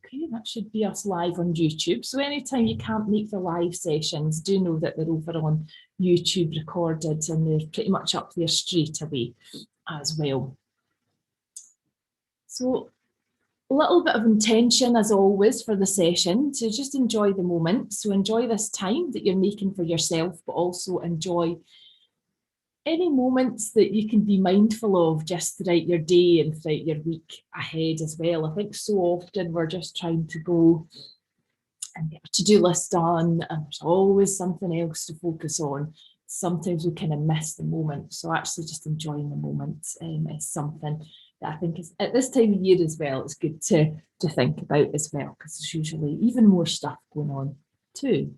Okay, that should be us live on YouTube. So anytime you can't make the live sessions, do know that they're over on YouTube recorded, and they're pretty much up there straight away as well. So a little bit of intention as always for the session, to just enjoy the moment. So enjoy this time that you're making for yourself, but also enjoy any moments that you can be mindful of just throughout your day and throughout your week ahead as well. I think so often we're just trying to go and get a to-do list done, and there's always something else to focus on. Sometimes we kind of miss the moment. So actually just enjoying the moment is something that I think is, at this time of year as well, it's good to think about as well, because there's usually even more stuff going on too.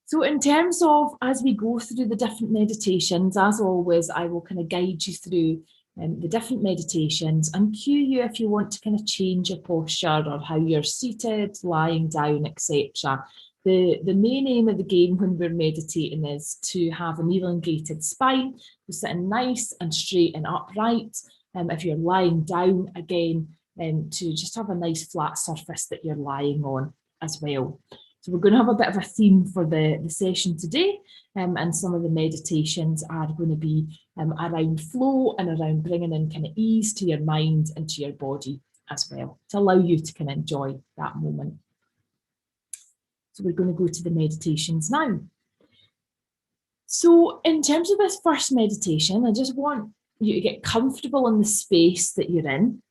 So in terms of, as we go through the different meditations, as always, I will kind of guide you through the different meditations and cue you if you want to kind of change your posture or how you're seated, lying down, etc. The main aim of the game when we're meditating is to have an elongated spine. You're sitting nice and straight and upright. If you're lying down, again, to just have a nice flat surface that you're lying on as well. So we're going to have a bit of a theme for the session today, and some of the meditations are going to be around flow and around bringing in kind of ease to your mind and to your body as well, to allow you to kind of enjoy that moment. So we're going to go to the meditations now. So in terms of this first meditation, I just want you to get comfortable in the space that you're in.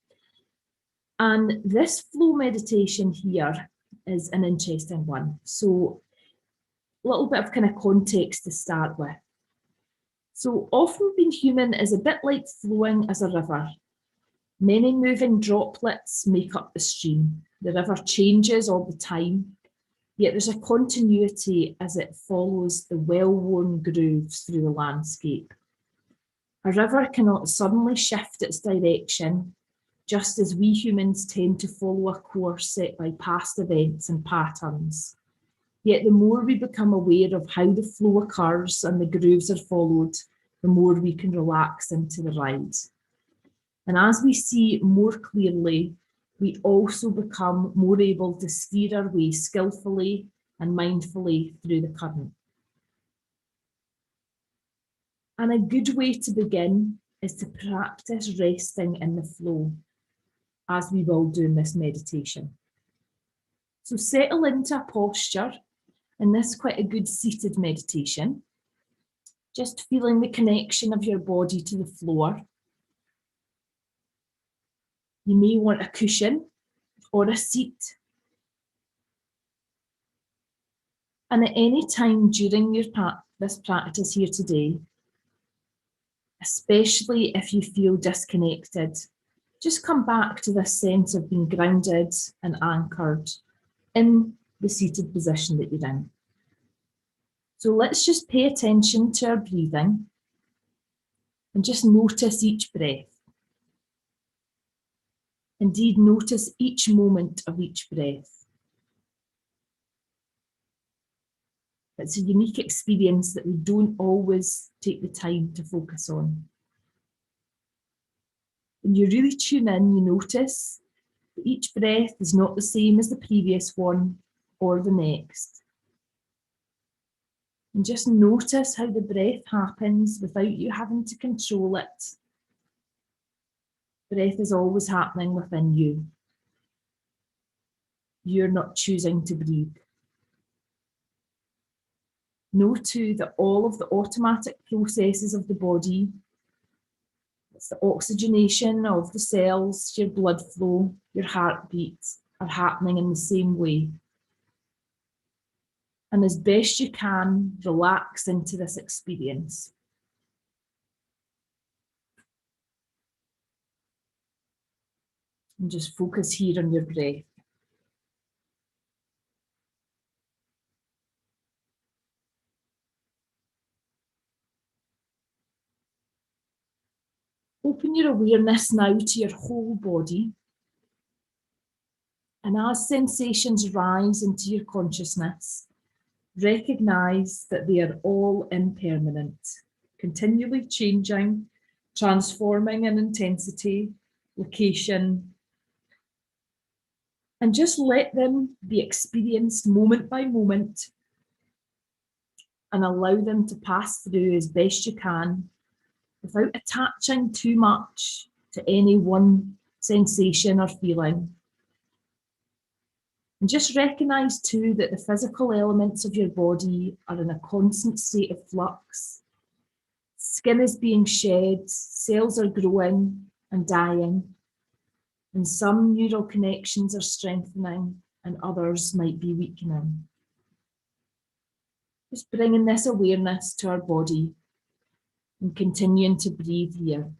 And this flow meditation here is an interesting one. So a little bit of kind of context to start with. So often being human is a bit like flowing as a river. Many moving droplets make up the stream. The river changes all the time, yet there's a continuity as it follows the well-worn grooves through the landscape. A river cannot suddenly shift its direction, just as we humans tend to follow a course set by past events and patterns. Yet the more we become aware of how the flow occurs and the grooves are followed, the more we can relax into the ride. And as we see more clearly, we also become more able to steer our way skillfully and mindfully through the current. And a good way to begin is to practice resting in the flow, as we will do in this meditation. So settle into a posture, and this is quite a good seated meditation. Just feeling the connection of your body to the floor. You may want a cushion or a seat. And at any time during this practice here today, especially if you feel disconnected, just come back to this sense of being grounded and anchored in the seated position that you're in. So let's just pay attention to our breathing and just notice each breath. Indeed, notice each moment of each breath. It's a unique experience that we don't always take the time to focus on. When you really tune in, you notice that each breath is not the same as the previous one or the next. And just notice how the breath happens without you having to control it. Breath is always happening within you. You're not choosing to breathe. Know too that all of the automatic processes of the body, it's the oxygenation of the cells, your blood flow, your heartbeat, are happening in the same way. And as best you can, relax into this experience. And just focus here on your breath. Open your awareness now to your whole body. And as sensations rise into your consciousness, recognize that they are all impermanent, continually changing, transforming in intensity, location, And just let them be experienced moment by moment and allow them to pass through as best you can without attaching too much to any one sensation or feeling. And just recognise too that the physical elements of your body are in a constant state of flux. Skin is being shed, cells are growing and dying, and some neural connections are strengthening and others might be weakening. Just bringing this awareness to our body and continuing to breathe here.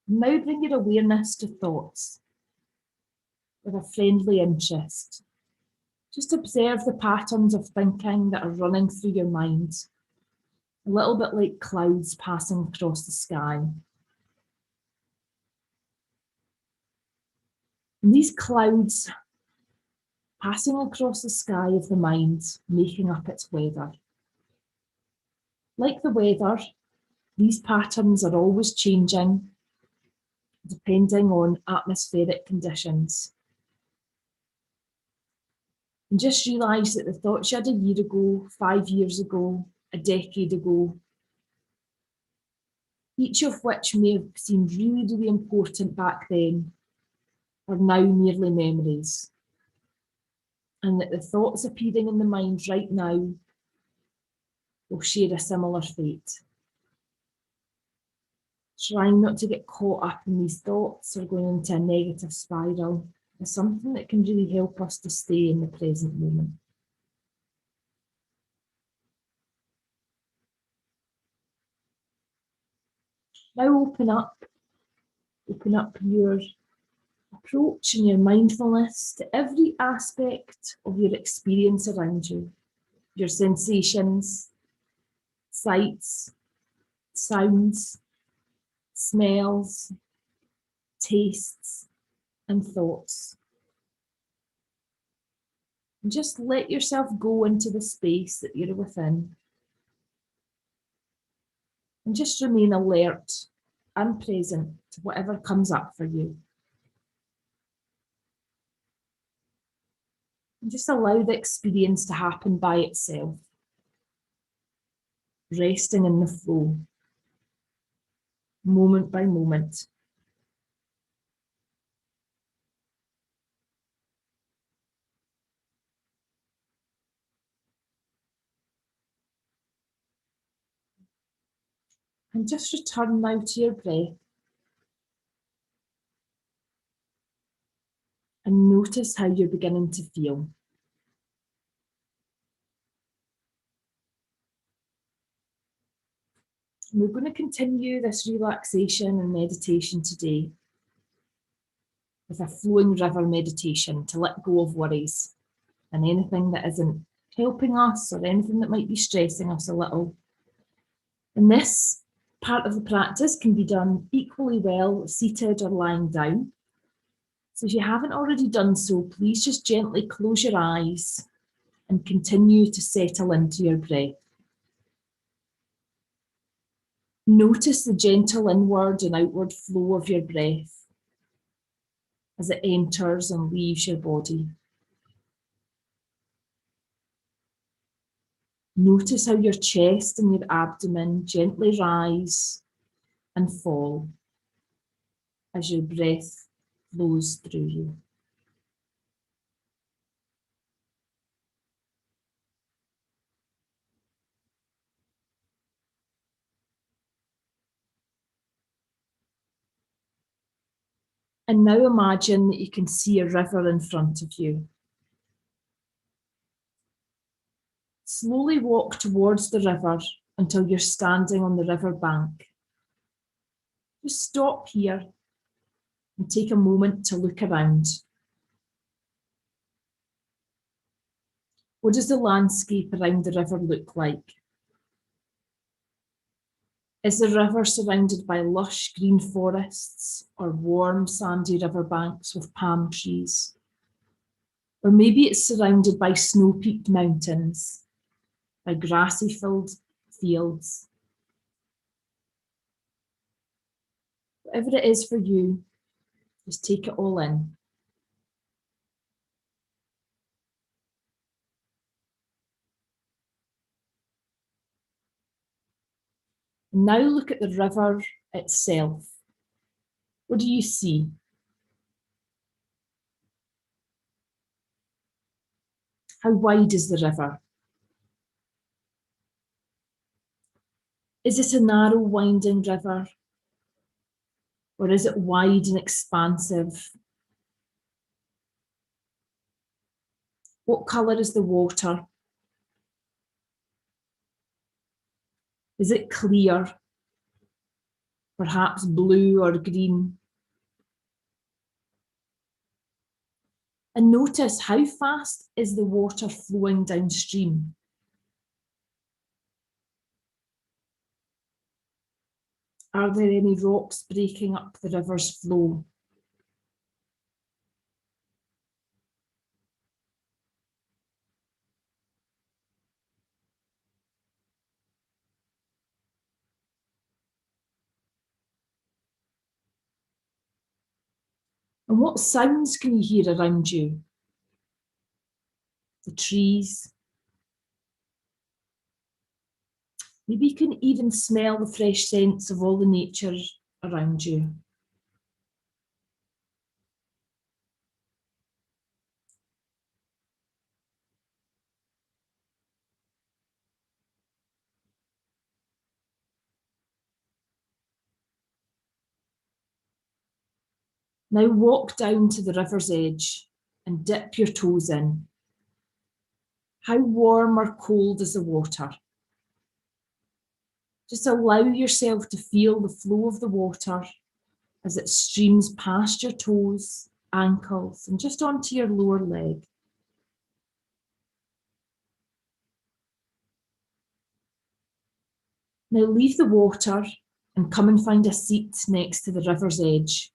Now bring your awareness to thoughts with a friendly interest. Just observe the patterns of thinking that are running through your mind, a little bit like clouds passing across the sky. And these clouds passing across the sky of the mind, making up its weather. Like the weather, these patterns are always changing, depending on atmospheric conditions. And just realise that the thoughts you had a year ago, 5 years ago, a decade ago, each of which may have seemed really, really important back then, are now merely memories. And that the thoughts appearing in the mind right now will share a similar fate. Trying not to get caught up in these thoughts or going into a negative spiral is something that can really help us to stay in the present moment. Now open up your approach and your mindfulness to every aspect of your experience around you, your sensations, sights, sounds, smells, tastes, and thoughts. And just let yourself go into the space that you're within. And just remain alert and present to whatever comes up for you. And just allow the experience to happen by itself, resting in the flow, moment by moment. And just return now to your breath and notice how you're beginning to feel. And we're going to continue this relaxation and meditation today with a flowing river meditation to let go of worries and anything that isn't helping us or anything that might be stressing us a little. And this part of the practice can be done equally well seated or lying down. So if you haven't already done so, please just gently close your eyes and continue to settle into your breath. Notice the gentle inward and outward flow of your breath as it enters and leaves your body. Notice how your chest and your abdomen gently rise and fall as your breath flows through you. And now imagine that you can see a river in front of you. Slowly walk towards the river until you're standing on the river bank. Just stop here and take a moment to look around. What does the landscape around the river look like? Is the river surrounded by lush green forests or warm sandy riverbanks with palm trees? Or maybe it's surrounded by snow-peaked mountains, by grassy-filled fields. Whatever it is for you, just take it all in. And now look at the river itself. What do you see? How wide is the river? Is it a narrow, winding river? Or is it wide and expansive? What colour is the water? Is it clear? Perhaps blue or green? And notice, how fast is the water flowing downstream? Are there any rocks breaking up the river's flow? And what sounds can you hear around you? The trees. Maybe you can even smell the fresh scents of all the nature around you. Now walk down to the river's edge and dip your toes in. How warm or cold is the water? Just allow yourself to feel the flow of the water as it streams past your toes, ankles, and just onto your lower leg. Now leave the water and come and find a seat next to the river's edge.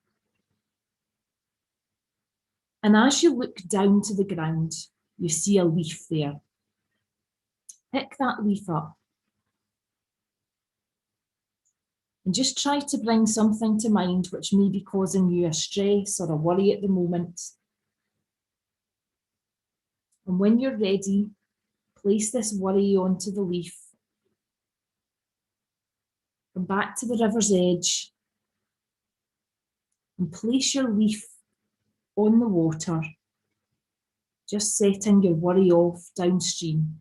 And as you look down to the ground, you see a leaf there. Pick that leaf up. And just try to bring something to mind which may be causing you a stress or a worry at the moment. And when you're ready, place this worry onto the leaf. Come back to the river's edge and place your leaf on the water, just setting your worry off downstream,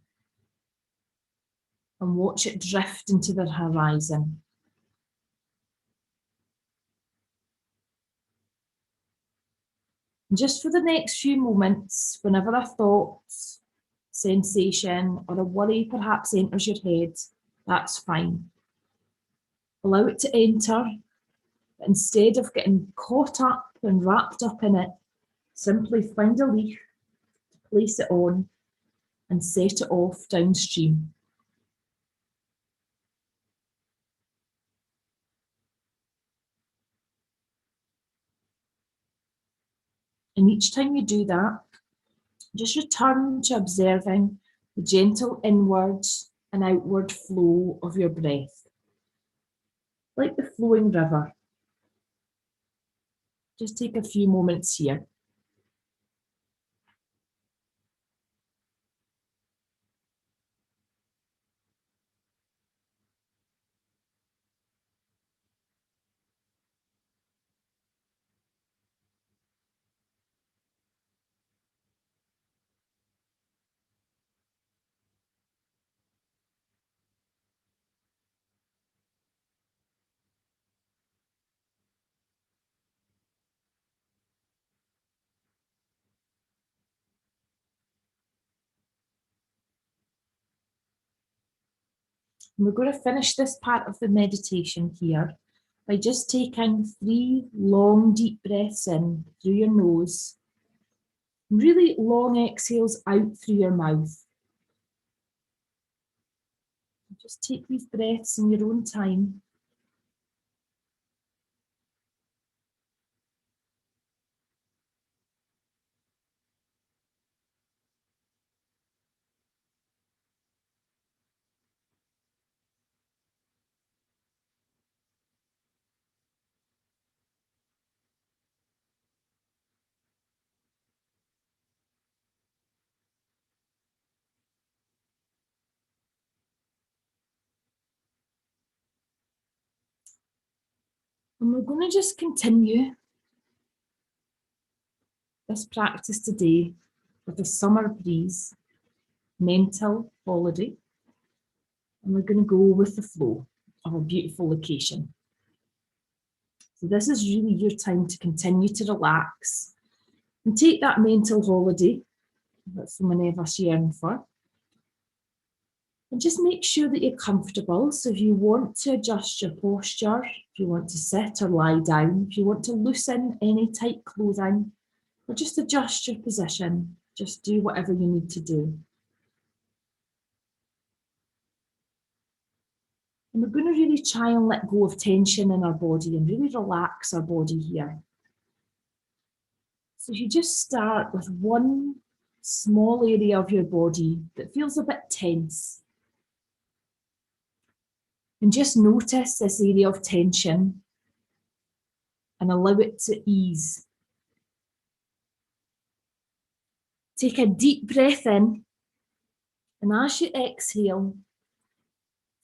and watch it drift into the horizon. And just for the next few moments, whenever a thought, sensation, or a worry perhaps enters your head, that's fine. Allow it to enter, but instead of getting caught up and wrapped up in it, simply find a leaf, place it on, and set it off downstream. And each time you do that, just return to observing the gentle inward and outward flow of your breath, like the flowing river. Just take a few moments here. And we're going to finish this part of the meditation here by just taking 3 long, deep breaths in through your nose, really long exhales out through your mouth. Just take these breaths in your own time. And we're going to just continue this practice today with a summer breeze, mental holiday. And we're going to go with the flow of a beautiful location. So this is really your time to continue to relax and take that mental holiday that so many of us yearn for. And just make sure that you're comfortable. So if you want to adjust your posture, if you want to sit or lie down, if you want to loosen any tight clothing, or just adjust your position, just do whatever you need to do. And we're going to really try and let go of tension in our body and really relax our body here. So if you just start with one small area of your body that feels a bit tense, and just notice this area of tension and allow it to ease. Take a deep breath in, and as you exhale,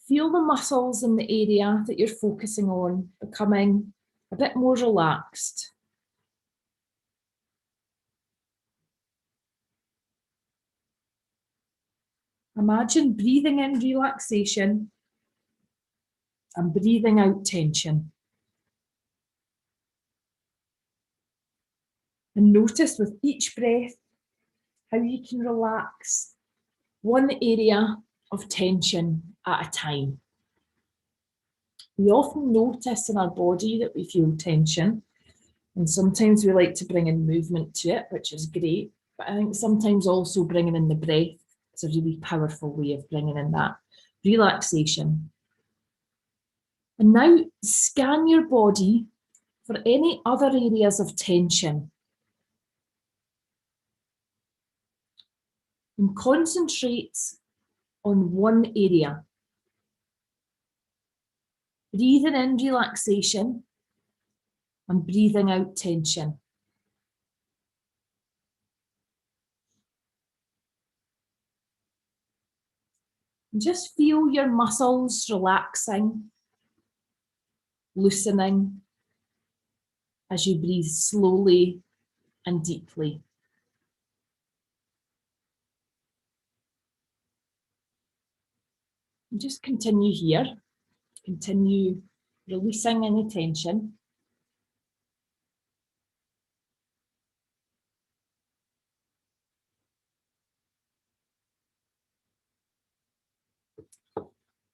feel the muscles in the area that you're focusing on becoming a bit more relaxed. Imagine breathing in relaxation and breathing out tension. And notice with each breath how you can relax one area of tension at a time. We often notice in our body that we feel tension, and sometimes we like to bring in movement to it, which is great. But I think sometimes also bringing in the breath is a really powerful way of bringing in that relaxation. And now scan your body for any other areas of tension. And concentrate on one area. Breathing in relaxation and breathing out tension. And just feel your muscles relaxing, loosening as you breathe slowly and deeply. And just continue here. Continue releasing any tension.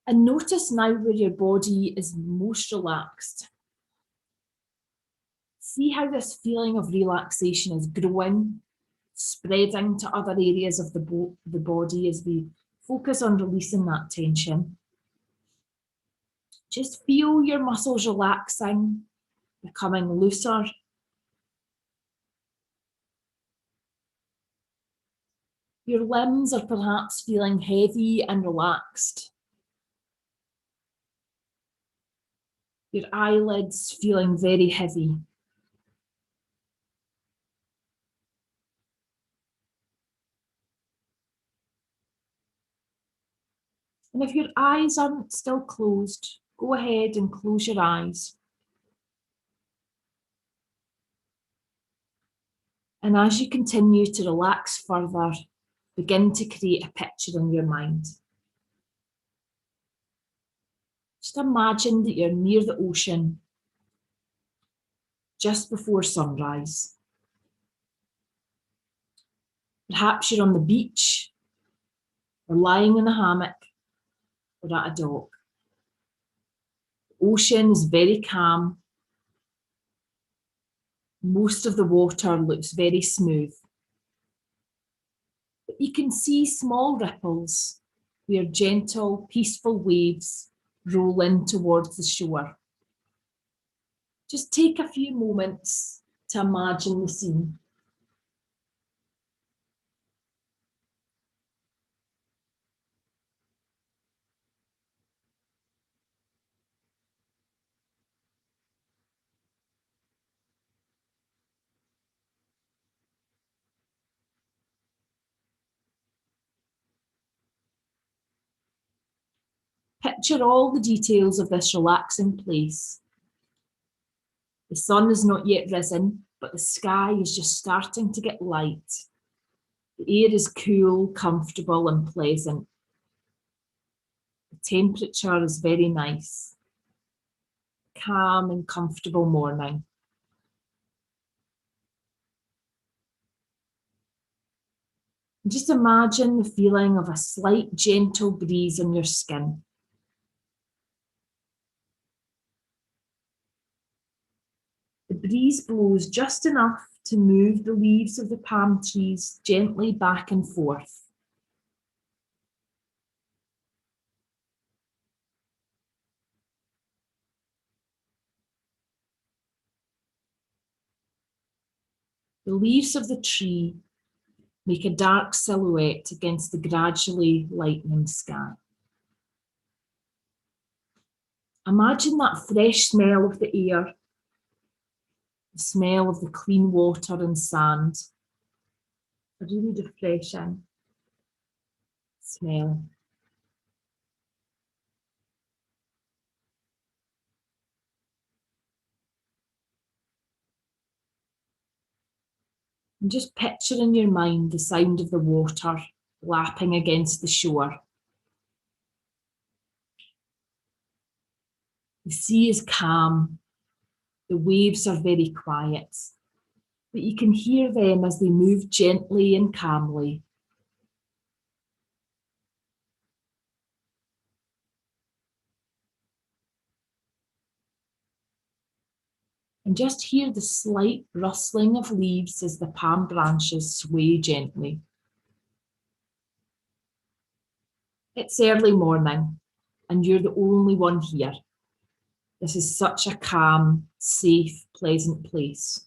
And notice now where your body is most relaxed. See how this feeling of relaxation is growing, spreading to other areas of the body as we focus on releasing that tension. Just feel your muscles relaxing, becoming looser. Your limbs are perhaps feeling heavy and relaxed. Your eyelids feeling very heavy. And if your eyes aren't still closed, go ahead and close your eyes. And as you continue to relax further, begin to create a picture in your mind. Just imagine that you're near the ocean just before sunrise. Perhaps you're on the beach or lying in a hammock or at a dock. The ocean is very calm. Most of the water looks very smooth. But you can see small ripples where gentle, peaceful waves roll in towards the shore. Just take a few moments to imagine the scene. Picture all the details of this relaxing place. The sun has not yet risen, but the sky is just starting to get light. The air is cool, comfortable, and pleasant. The temperature is very nice. Calm and comfortable morning. And just imagine the feeling of a slight gentle breeze on your skin. The breeze blows just enough to move the leaves of the palm trees gently back and forth. The leaves of the tree make a dark silhouette against the gradually lightening sky. Imagine that fresh smell of the air, the smell of the clean water and sand, a really refreshing smell. And just picture in your mind the sound of the water lapping against the shore. The sea is calm, the waves are very quiet, but you can hear them as they move gently and calmly. And just hear the slight rustling of leaves as the palm branches sway gently. It's early morning, and you're the only one here. This is such a calm, safe, pleasant place.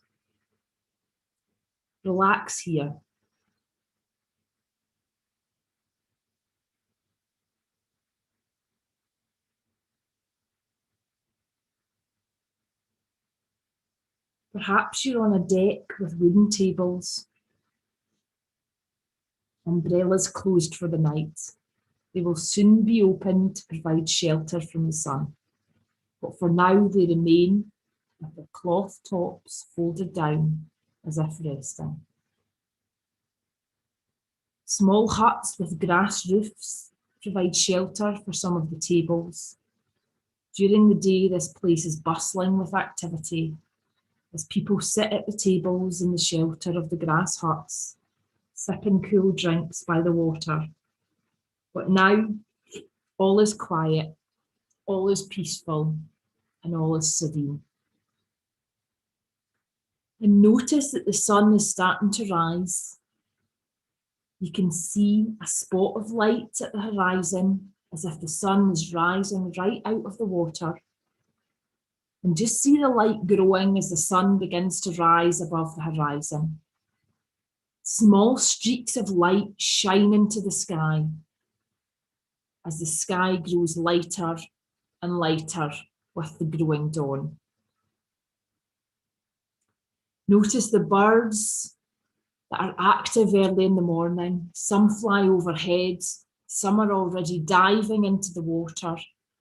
Relax here. Perhaps you're on a deck with wooden tables, umbrellas closed for the night. They will soon be open to provide shelter from the sun. But for now, they remain with their cloth tops folded down as if resting. Small huts with grass roofs provide shelter for some of the tables. During the day, this place is bustling with activity as people sit at the tables in the shelter of the grass huts, sipping cool drinks by the water. But now, all is quiet, all is peaceful, and all is serene. And notice that the sun is starting to rise. You can see a spot of light at the horizon, as if the sun is rising right out of the water. And just see the light growing as the sun begins to rise above the horizon. Small streaks of light shine into the sky as the sky grows lighter and lighter with the growing dawn. Notice the birds that are active early in the morning. Some fly overhead, some are already diving into the water,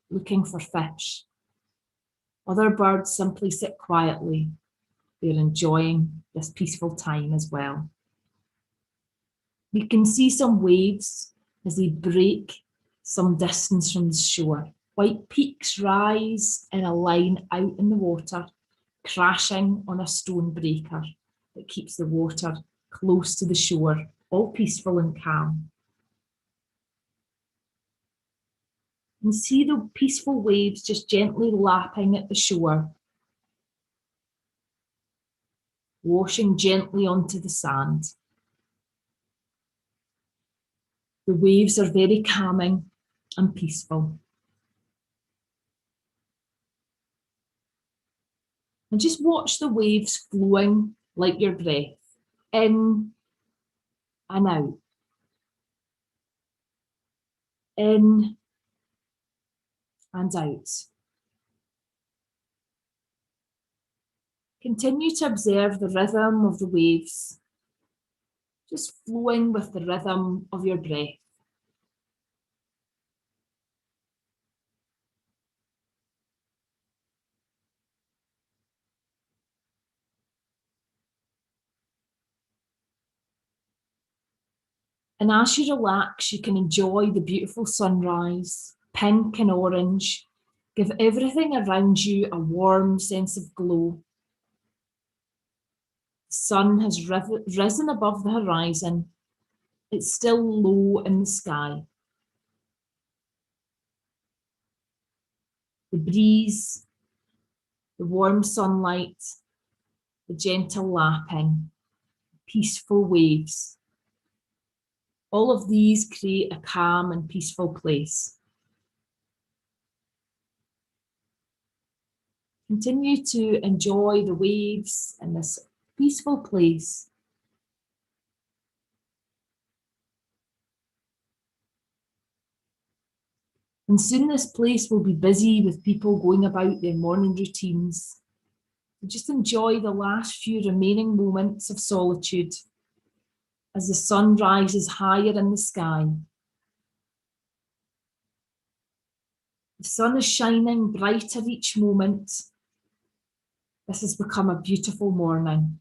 looking for fish. Other birds simply sit quietly. They're enjoying this peaceful time as well. You can see some waves as they break some distance from the shore. White peaks rise in a line out in the water, crashing on a stone breaker that keeps the water close to the shore, all peaceful and calm. And see the peaceful waves just gently lapping at the shore, washing gently onto the sand. The waves are very calming and peaceful. And just watch the waves flowing like your breath, in and out, in and out. Continue to observe the rhythm of the waves, just flowing with the rhythm of your breath. And as you relax, you can enjoy the beautiful sunrise, pink and orange. Give everything around you a warm sense of glow. The sun has risen above the horizon. It's still low in the sky. The breeze, the warm sunlight, the gentle lapping, peaceful waves. All of these create a calm and peaceful place. Continue to enjoy the waves in this peaceful place. And soon this place will be busy with people going about their morning routines. Just enjoy the last few remaining moments of solitude as the sun rises higher in the sky. The sun is shining brighter each moment. This has become a beautiful morning.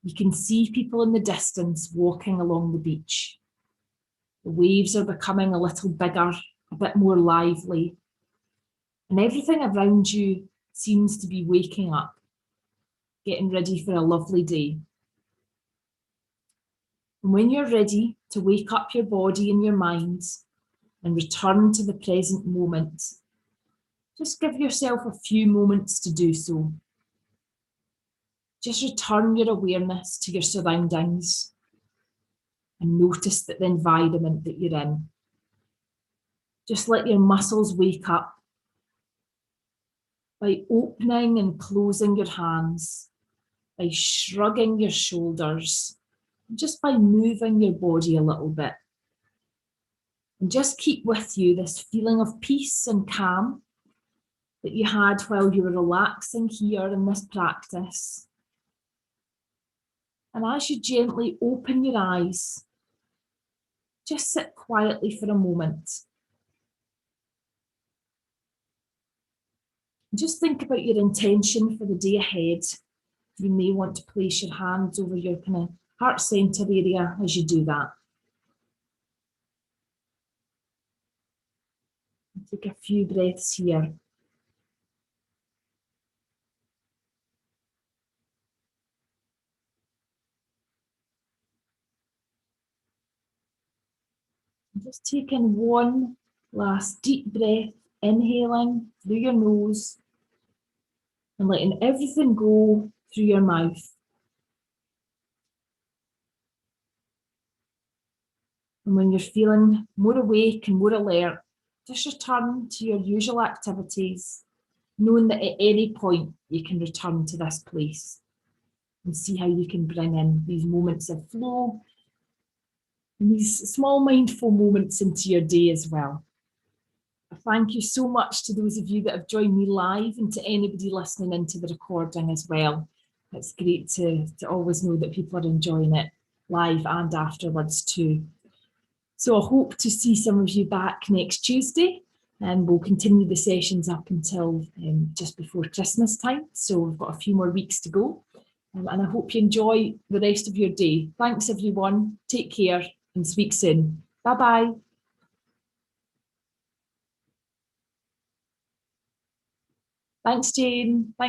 You can see people in the distance walking along the beach. The waves are becoming a little bigger, a bit more lively, and everything around you seems to be waking up, getting ready for a lovely day. And when you're ready to wake up your body and your mind and return to the present moment, just give yourself a few moments to do so. Just return your awareness to your surroundings and notice the environment that you're in. Just let your muscles wake up by opening and closing your hands, by shrugging your shoulders, just by moving your body a little bit. And just keep with you this feeling of peace and calm that you had while you were relaxing here in this practice. And as you gently open your eyes, just sit quietly for a moment. Just think about your intention for the day ahead. You may want to place your hands over your kind of heart center area as you do that. Take a few breaths here. Just taking one last deep breath, inhaling through your nose and letting everything go through your mouth. And when you're feeling more awake and more alert, just return to your usual activities, knowing that at any point you can return to this place and see how you can bring in these moments of flow and these small mindful moments into your day as well. Thank you so much to those of you that have joined me live and to anybody listening into the recording as well. It's great to always know that people are enjoying it live and afterwards too. So I hope to see some of you back next Tuesday, and we'll continue the sessions up until just before Christmas time. So we've got a few more weeks to go, and I hope you enjoy the rest of your day. Thanks everyone, take care and speak soon. Bye-bye. Thanks, Jane. Thanks.